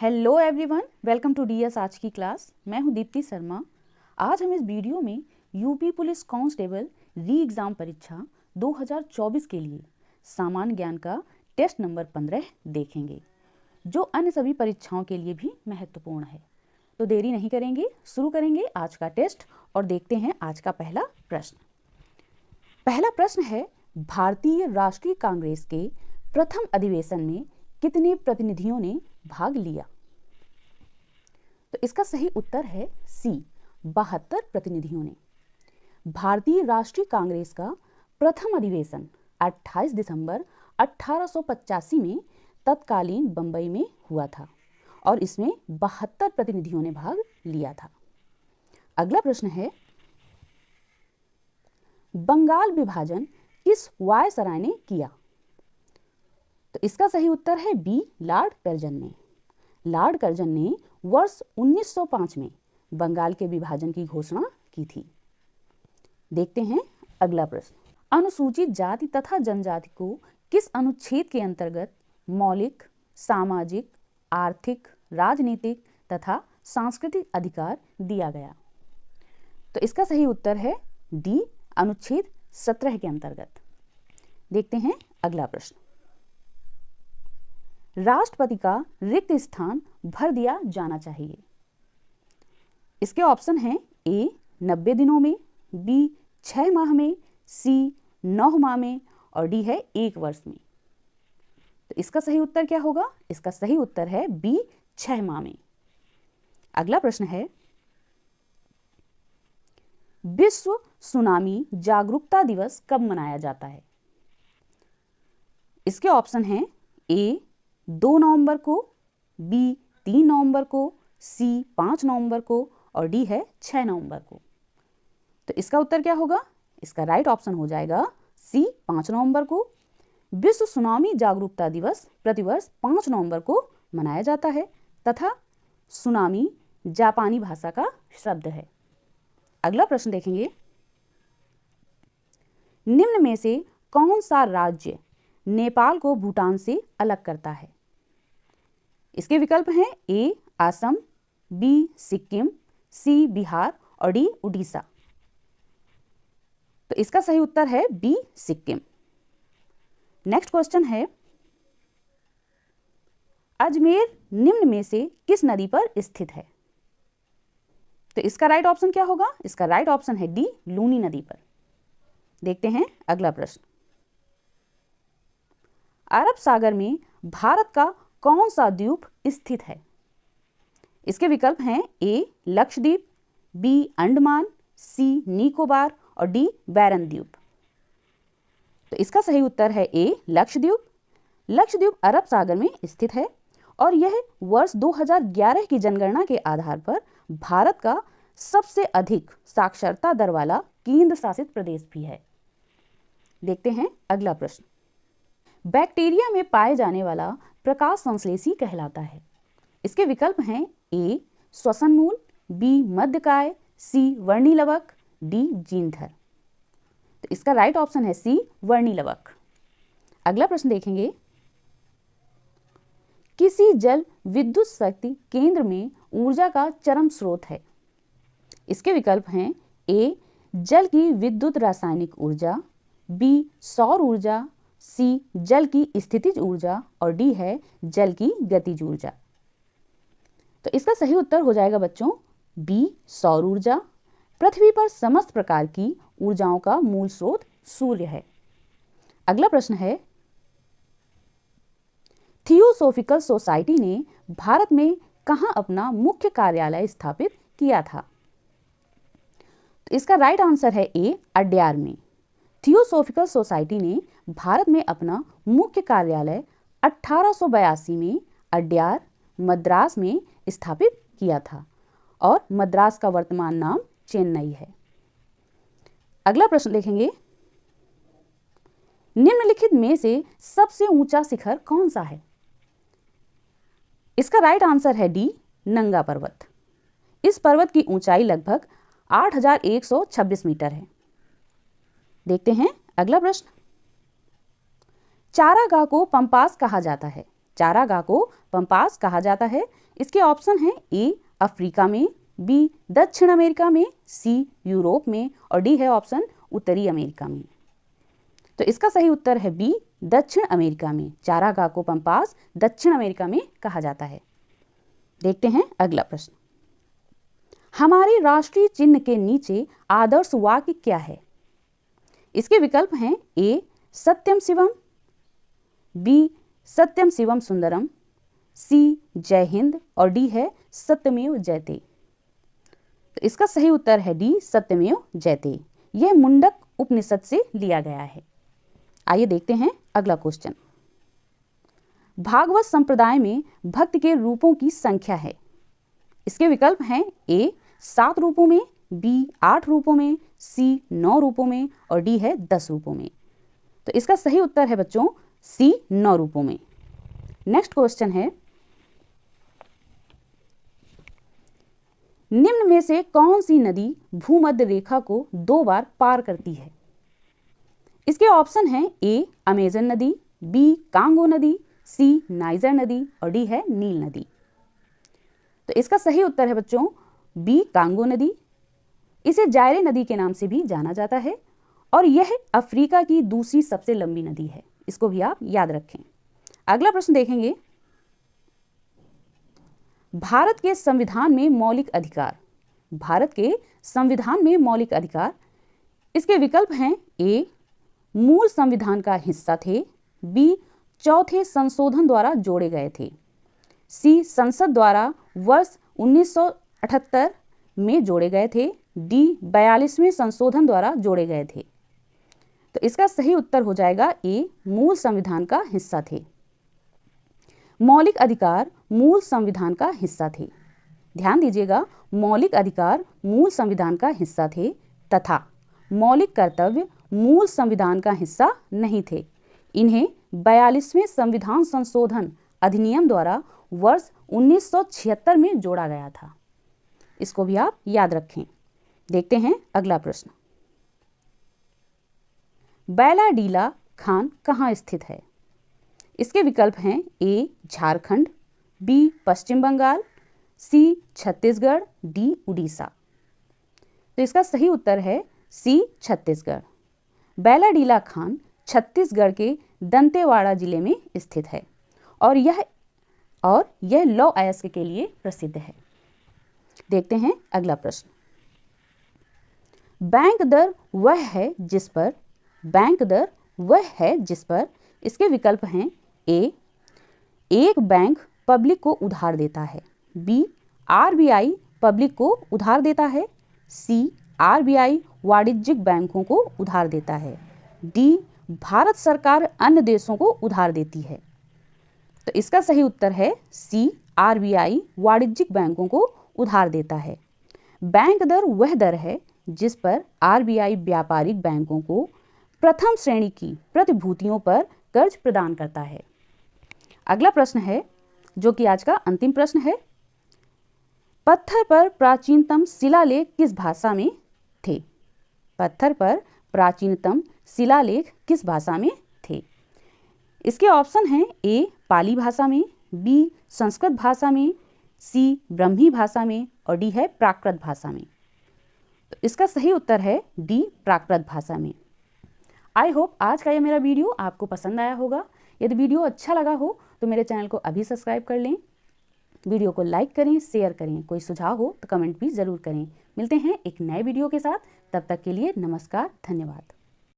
Hello everyone, welcome to DS आज की class. मैं हूं दीप्ति शर्मा। आज हम इस वीडियो में यूपी पुलिस कांस्टेबल री एग्ज़ाम परीक्षा 2024 के लिए सामान्य ज्ञान का टेस्ट नंबर 15 देखेंगे, जो अन्य सभी परीक्षाओं के लिए भी महत्वपूर्ण है। तो देरी नहीं करेंगे, शुरू करेंगे आज का टेस्ट और देखते हैं आज का पहला प्रश्न। पहला प्रश्न है, भारतीय राष्ट्रीय कांग्रेस के प्रथम अधिवेशन में कितने प्रतिनिधियों ने भाग लिया? तो इसका सही उत्तर है सी, 72 प्रतिनिधियों ने। भारतीय राष्ट्रीय कांग्रेस का प्रथम अधिवेशन 28 दिसंबर 1885 में तत्कालीन बंबई में हुआ था और इसमें 72 प्रतिनिधियों ने भाग लिया था। अगला प्रश्न है, बंगाल विभाजन किस वायसराय ने किया? तो इसका सही उत्तर है बी, लॉर्ड कर्जन ने। लॉर्ड कर्जन ने वर्ष 1905 में बंगाल के विभाजन की घोषणा की थी। देखते हैं अगला प्रश्न। अनुसूचित जाति तथा जनजाति को किस अनुच्छेद के अंतर्गत मौलिक, सामाजिक, आर्थिक, राजनीतिक तथा सांस्कृतिक अधिकार दिया गया? तो इसका सही उत्तर है डी, अनुच्छेद 17 के अंतर्गत। देखते हैं अगला प्रश्न। राष्ट्रपति का रिक्त स्थान भर दिया जाना चाहिए। इसके ऑप्शन हैं ए, 90 दिनों में, बी, 6 माह में, सी, 9 माह में और डी है 1 वर्ष में। तो इसका सही उत्तर क्या होगा? इसका सही उत्तर है बी, 6 माह में। अगला प्रश्न है, विश्व सुनामी जागरूकता दिवस कब मनाया जाता है? इसके ऑप्शन हैं ए, 2 नवंबर को, बी, 3 नवंबर को, सी, 5 नवंबर को और डी है 6 नवंबर को। तो इसका उत्तर क्या होगा? इसका राइट ऑप्शन हो जाएगा सी, 5 नवंबर को। विश्व सुनामी जागरूकता दिवस प्रतिवर्ष 5 नवंबर को मनाया जाता है तथा सुनामी जापानी भाषा का शब्द है। अगला प्रश्न देखेंगे, निम्न में से कौन सा राज्य नेपाल को भूटान से अलग करता है? इसके विकल्प हैं ए, असम, बी, सिक्किम, सी, बिहार और डी, उड़ीसा। तो इसका सही उत्तर है बी, सिक्किम। नेक्स्ट क्वेश्चन है, अजमेर निम्न में से किस नदी पर स्थित है? तो इसका राइट ऑप्शन क्या होगा? इसका राइट ऑप्शन है डी, लूनी नदी पर। देखते हैं अगला प्रश्न। अरब सागर में भारत का कौन सा द्वीप स्थित है? इसके विकल्प हैं ए, लक्षद्वीप, बी, अंडमान, सी, निकोबार और डी, बैरन द्वीप। तो इसका सही उत्तर है ए, लक्षद्वीप। लक्षद्वीप अरब सागर में स्थित है और यह वर्ष 2011 की जनगणना के आधार पर भारत का सबसे अधिक साक्षरता दर वाला केंद्र शासित प्रदेश भी है। देखते हैं अगला प्रश्न। बैक्टीरिया में पाए जाने वाला प्रकाश संश्लेषी कहलाता है। इसके विकल्प हैं ए, श्वसन मूल, बी, मध्यकाय, सी, वर्णिलवक, डी, जीनधर। तो इसका राइट ऑप्शन है सी, वर्णिलवक। अगला प्रश्न देखेंगे, किसी जल विद्युत शक्ति केंद्र में ऊर्जा का चरम स्रोत है? इसके विकल्प हैं ए, जल की विद्युत रासायनिक ऊर्जा, बी, सौर ऊर्जा, सी, जल की स्थितिज ऊर्जा और डी है जल की गतिज ऊर्जा। तो इसका सही उत्तर हो जाएगा बच्चों बी, सौर ऊर्जा। पृथ्वी पर समस्त प्रकार की ऊर्जाओं का मूल स्रोत सूर्य है। अगला प्रश्न है, थियोसॉफिकल सोसाइटी ने भारत में कहां अपना मुख्य कार्यालय स्थापित किया था? तो इसका राइट आंसर है ए, अड्यार में। थियोसॉफिकल सोसाइटी ने भारत में अपना मुख्य कार्यालय 1882 में अड्यार, मद्रास में स्थापित किया था और मद्रास का वर्तमान नाम चेन्नई है। अगला प्रश्न देखेंगे, निम्नलिखित में से सबसे ऊंचा शिखर कौन सा है? इसका राइट आंसर है डी, नंगा पर्वत। इस पर्वत की ऊंचाई लगभग 8126 मीटर है। देखते हैं अगला प्रश्न। चारागाह को पंपास कहा जाता है। चारागाह को पंपास कहा जाता है? इसके ऑप्शन हैं ए अफ्रीका में, बी दक्षिण अमेरिका में, सी यूरोप में और डी है ऑप्शन उत्तरी अमेरिका में। तो इसका सही उत्तर है बी दक्षिण अमेरिका में। चारागाह को पंपास दक्षिण अमेरिका में कहा जाता है। देखते हैं अगला प्रश्न। हमारे राष्ट्रीय चिन्ह के नीचे आदर्श वाक्य क्या है? इसके विकल्प हैं ए सत्यम शिवम, बी सत्यम शिवम सुंदरम, सी जय हिंद और डी है सत्यमेव जयते। तो इसका सही उत्तर है डी सत्यमेव जयते। यह मुंडक उपनिषद से लिया गया है। आइए देखते हैं अगला क्वेश्चन। भागवत संप्रदाय में भक्त के रूपों की संख्या है? इसके विकल्प हैं ए 7 रूपों में, बी 8 रूपों में, सी 9 रूपों में और डी है 10 रूपों में। तो इसका सही उत्तर है बच्चों सी 9 रूपों में। नेक्स्ट क्वेश्चन है, निम्न में से कौन सी नदी भूमध्य रेखा को 2 बार पार करती है? इसके ऑप्शन हैं ए अमेजन नदी, बी कांगो नदी, सी नाइजर नदी और डी है नील नदी। तो इसका सही उत्तर है बच्चों बी कांगो नदी। इसे जायरे नदी के नाम से भी जाना जाता है और यह अफ्रीका की दूसरी सबसे लंबी नदी है। इसको भी आप याद रखें। अगला प्रश्न देखेंगे, भारत के संविधान में मौलिक अधिकार। भारत के संविधान में मौलिक अधिकार, इसके विकल्प हैं ए मूल संविधान का हिस्सा थे, बी चौथे संशोधन द्वारा जोड़े गए थे, सी संसद द्वारा वर्ष 1978 में जोड़े गए थे, डी 42वें संशोधन द्वारा जोड़े गए थे। तो इसका सही उत्तर हो जाएगा ए मूल संविधान का हिस्सा थे। मौलिक अधिकार मूल संविधान का हिस्सा थे। ध्यान दीजिएगा, मौलिक अधिकार मूल संविधान का हिस्सा थे तथा मौलिक कर्तव्य मूल संविधान का हिस्सा नहीं थे। इन्हें 42वें संविधान संशोधन अधिनियम द्वारा वर्ष 1976 में जोड़ा गया था। इसको भी आप याद रखें। देखते हैं अगला प्रश्न। बैलाडीला खान कहाँ स्थित है? इसके विकल्प हैं ए झारखंड, बी पश्चिम बंगाल, सी छत्तीसगढ़, डी उड़ीसा। तो इसका सही उत्तर है सी छत्तीसगढ़। बैलाडीला खान छत्तीसगढ़ के दंतेवाड़ा जिले में स्थित है और यह लौह अयस्क के लिए प्रसिद्ध है। देखते हैं अगला प्रश्न। बैंक दर वह है जिस पर इसके विकल्प हैं ए एक बैंक पब्लिक को उधार देता है, बी आरबीआई पब्लिक को उधार देता है, सी आरबीआई वाणिज्यिक बैंकों को उधार देता है, डी भारत सरकार अन्य देशों को उधार देती है। तो इसका सही उत्तर है सी आरबीआई वाणिज्यिक बैंकों को उधार देता है। बैंक दर वह दर है जिस पर आरबीआई व्यापारिक बैंकों को प्रथम श्रेणी की प्रतिभूतियों पर कर्ज प्रदान करता है। अगला प्रश्न है जो कि आज का अंतिम प्रश्न है। पत्थर पर प्राचीनतम शिलालेख किस भाषा में थे? पत्थर पर प्राचीनतम शिलालेख किस भाषा में थे? इसके ऑप्शन हैं ए पाली भाषा में, बी संस्कृत भाषा में, सी ब्रह्मी भाषा में और डी है प्राकृत भाषा में। तो इसका सही उत्तर है डी प्राकृत भाषा में। आई होप आज का यह मेरा वीडियो आपको पसंद आया होगा। यदि वीडियो अच्छा लगा हो तो मेरे चैनल को अभी सब्सक्राइब कर लें। वीडियो को लाइक करें, शेयर करें। कोई सुझाव हो तो कमेंट भी ज़रूर करें। मिलते हैं एक नए वीडियो के साथ। तब तक के लिए नमस्कार, धन्यवाद।